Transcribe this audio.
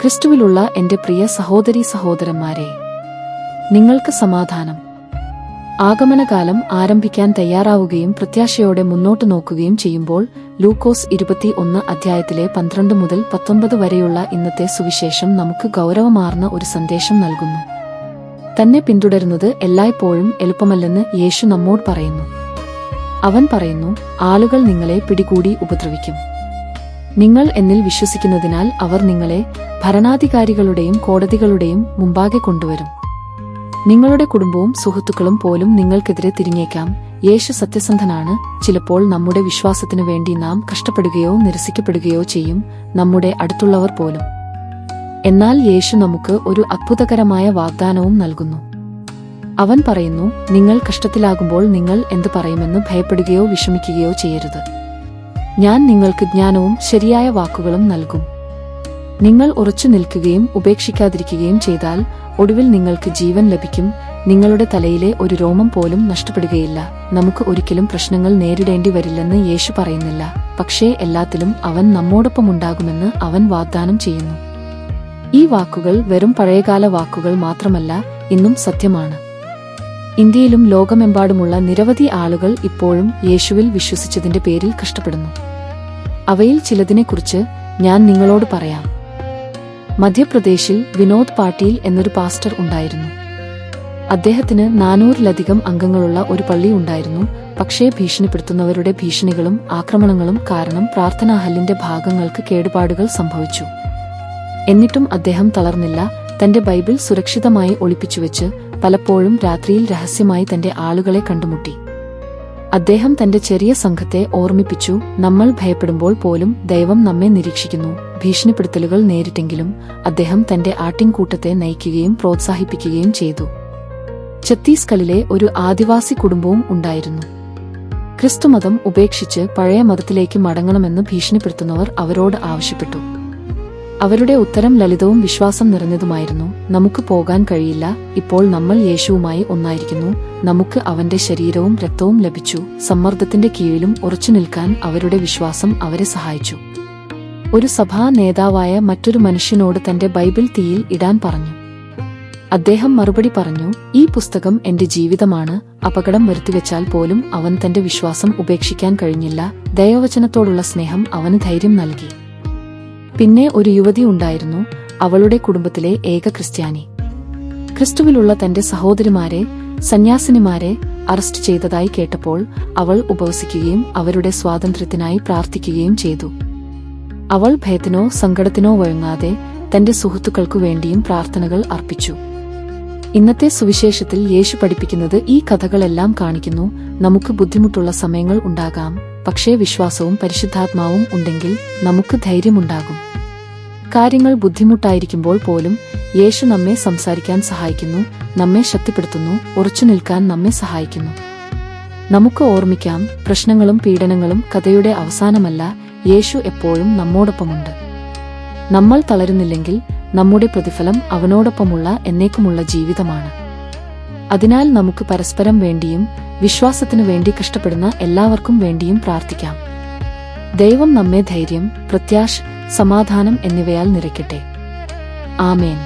ക്രിസ്തുവിലുള്ള എന്റെ പ്രിയ സഹോദരീ സഹോദരന്മാരെ, നിങ്ങൾക്ക് സമാധാനം. ആഗമനകാലം ആരംഭിക്കാൻ തയ്യാറാവുകയും പ്രത്യാശയോടെ മുന്നോട്ടു നോക്കുകയും ചെയ്യുമ്പോൾ ലൂക്കോസ് 21 അധ്യായത്തിലെ 12 മുതൽ 19 വരെയുള്ള ഇന്നത്തെ സുവിശേഷം നമുക്ക് ഗൗരവമാർന്ന ഒരു സന്ദേശം നൽകുന്നു. തന്നെ പിന്തുടരുന്നത് എല്ലായ്പ്പോഴും എളുപ്പമല്ലെന്ന് യേശു നമ്മോട് പറയുന്നു. അവൻ പറയുന്നു, ആളുകൾ നിങ്ങളെ പിടികൂടി ഉപദ്രവിക്കും. നിങ്ങൾ എന്നിൽ വിശ്വസിക്കുന്നതിനാൽ അവർ നിങ്ങളെ ഭരണാധികാരികളുടെയും കോടതികളുടെയും മുമ്പാകെ കൊണ്ടുവരും. നിങ്ങളുടെ കുടുംബവും സുഹൃത്തുക്കളും പോലും നിങ്ങൾക്കെതിരെ തിരിഞ്ഞേക്കാം. യേശു സത്യസന്ധനാണ്. ചിലപ്പോൾ നമ്മുടെ വിശ്വാസത്തിനു വേണ്ടി നാം കഷ്ടപ്പെടുകയോ നിരസിക്കപ്പെടുകയോ ചെയ്യും, നമ്മുടെ അടുത്തുള്ളവർ പോലും. എന്നാൽ യേശു നമുക്ക് ഒരു അത്ഭുതകരമായ വാഗ്ദാനവും നൽകുന്നു. അവൻ പറയുന്നു, നിങ്ങൾ കഷ്ടത്തിലാകുമ്പോൾ നിങ്ങൾ എന്തു പറയുമെന്ന് ഭയപ്പെടുകയോ വിഷമിക്കുകയോ ചെയ്യരുത്. ഞാൻ നിങ്ങൾക്ക് ജ്ഞാനവും ശരിയായ വാക്കുകളും നൽകും. നിങ്ങൾ ഉറച്ചു നിൽക്കുകയും ഉപേക്ഷിക്കാതിരിക്കുകയും ചെയ്താൽ ഒടുവിൽ നിങ്ങൾക്ക് ജീവൻ ലഭിക്കും. നിങ്ങളുടെ തലയിലെ ഒരു രോമം പോലും നഷ്ടപ്പെടുകയില്ല. നമുക്ക് ഒരിക്കലും പ്രശ്നങ്ങൾ നേരിടേണ്ടി വരില്ലെന്ന് യേശു പറയുന്നില്ല, പക്ഷേ എല്ലാത്തിലും അവൻ നമ്മോടൊപ്പമുണ്ടാകുമെന്ന് അവൻ വാഗ്ദാനം ചെയ്യുന്നു. ഈ വാക്കുകൾ വെറും പഴയകാല വാക്കുകൾ മാത്രമല്ല, ഇന്നും സത്യമാണ്. ഇന്ത്യയിലും ലോകമെമ്പാടുമുള്ള നിരവധി ആളുകൾ ഇപ്പോഴും യേശുവിൽ വിശ്വസിച്ചതിന്റെ പേരിൽ കഷ്ടപ്പെടുന്നു. അവയിൽ ചിലതിനെക്കുറിച്ച് ഞാൻ നിങ്ങളോട് പറയാം. മധ്യപ്രദേശിൽ വിനോദ് പാട്ടീൽ എന്നൊരു പാസ്റ്റർ ഉണ്ടായിരുന്നു. അദ്ദേഹത്തിന് 400-ലധികം അംഗങ്ങളുള്ള ഒരു പള്ളി ഉണ്ടായിരുന്നു. പക്ഷേ ഭീഷണിപ്പെടുത്തുന്നവരുടെ ഭീഷണികളും ആക്രമണങ്ങളും കാരണം പ്രാർത്ഥനാഹല്ലിന്റെ ഭാഗങ്ങൾക്ക് കേടുപാടുകൾ സംഭവിച്ചു. എന്നിട്ടും അദ്ദേഹം തളർന്നില്ല. തന്റെ ബൈബിൾ സുരക്ഷിതമായി ഒളിപ്പിച്ചുവെച്ച് പലപ്പോഴും രാത്രിയിൽ രഹസ്യമായി തന്റെ ആളുകളെ കണ്ടുമുട്ടി. അദ്ദേഹം തന്റെ ചെറിയ സംഘത്തെ ഓർമ്മിപ്പിച്ചു, നമ്മൾ ഭയപ്പെടുമ്പോൾ പോലും ദൈവം നമ്മെ നിരീക്ഷിക്കുന്നു. ഭീഷണിപ്പെടുത്തലുകൾ നേരിട്ടെങ്കിലും അദ്ദേഹം തന്റെ ആട്ടിൻകൂട്ടത്തെ നയിക്കുകയും പ്രോത്സാഹിപ്പിക്കുകയും ചെയ്തു. ഛത്തീസ്ഗഡിലെ ഒരു ആദിവാസി കുടുംബവും ഉണ്ടായിരുന്നു. ക്രിസ്തുമതം ഉപേക്ഷിച്ച് പഴയ മതത്തിലേക്ക് മടങ്ങണമെന്ന് ഭീഷണിപ്പെടുത്തുന്നവർ അവരോട് ആവശ്യപ്പെട്ടു. അവരുടെ ഉത്തരം ലളിതവും വിശ്വാസം നിറഞ്ഞതുമായിരുന്നു. നമുക്ക് പോകാൻ കഴിയില്ല. ഇപ്പോൾ നമ്മൾ യേശുവുമായി ഒന്നായിരിക്കുന്നു. നമുക്ക് അവന്റെ ശരീരവും രക്തവും ലഭിച്ചു. സമ്മർദ്ദത്തിന്റെ കീഴിലും ഉറച്ചു നിൽക്കാൻ അവരുടെ വിശ്വാസം അവരെ സഹായിച്ചു. ഒരു സഭാ നേതാവായ മറ്റൊരു മനുഷ്യനോട് തന്റെ ബൈബിൾ തീയിൽ ഇടാൻ പറഞ്ഞു. അദ്ദേഹം മറുപടി പറഞ്ഞു, ഈ പുസ്തകം എന്റെ ജീവിതമാണ്. അപകടം വരുത്തിവെച്ചാൽ പോലും അവൻ തന്റെ വിശ്വാസം ഉപേക്ഷിക്കാൻ കഴിഞ്ഞില്ല. ദൈവവചനത്തോടുള്ള സ്നേഹം അവന് ധൈര്യം നൽകി. പിന്നെ ഒരു യുവതി ഉണ്ടായിരുന്നു, അവളുടെ കുടുംബത്തിലെ ഏക ക്രിസ്ത്യാനി. ക്രിസ്തുവിലുള്ള തന്റെ സഹോദരിമാരെ, സന്യാസിനിമാരെ അറസ്റ്റ് ചെയ്തതായി കേട്ടപ്പോൾ അവൾ ഉപവസിക്കുകയും അവരുടെ സ്വാതന്ത്ര്യത്തിനായി പ്രാർത്ഥിക്കുകയും ചെയ്തു. അവൾ ഭയത്തിനോ സങ്കടത്തിനോ വഴങ്ങാതെ തന്റെ സുഹൃത്തുക്കൾക്കു വേണ്ടിയും പ്രാർത്ഥനകൾ അർപ്പിച്ചു. ഇന്നത്തെ സുവിശേഷത്തിൽ യേശു പഠിപ്പിക്കുന്നത് ഈ കഥകളെല്ലാം കാണിക്കുന്നു. നമുക്ക് ബുദ്ധിമുട്ടുള്ള സമയങ്ങൾ ഉണ്ടാകാം, പക്ഷേ വിശ്വാസവും പരിശുദ്ധാത്മാവും ഉണ്ടെങ്കിൽ നമുക്ക് ധൈര്യമുണ്ടാകും. കാര്യങ്ങൾ ബുദ്ധിമുട്ടായിരിക്കുമ്പോൾ പോലും യേശു നമ്മെ സംസാരിക്കാൻ സഹായിക്കുന്നു, നമ്മെ ശക്തിപ്പെടുത്തുന്നു, ഉറച്ചു നിൽക്കാൻ നമ്മെ സഹായിക്കുന്നു. നമുക്ക് ഓർമ്മിക്കാം, പ്രശ്നങ്ങളും പീഡനങ്ങളും കഥയുടെ അവസാനമല്ല. യേശു എപ്പോഴും നമ്മോടൊപ്പമുണ്ട്. നമ്മൾ തളരുന്നില്ലെങ്കിൽ നമ്മുടെ പ്രതിഫലം അവനോടൊപ്പമുള്ള എന്നേക്കുമുള്ള ജീവിതമാണ്. അതിനാൽ നമുക്ക് പരസ്പരം വേണ്ടിയും വിശ്വാസത്തിനു വേണ്ടി കഷ്ടപ്പെടുന്ന എല്ലാവർക്കും വേണ്ടിയും പ്രാർത്ഥിക്കാം. ദൈവം നമ്മെ ധൈര്യം, പ്രത്യാശ, സമാധാനം എന്നിവയാൽ നിറയ്ക്കട്ടെ. ആമേൻ.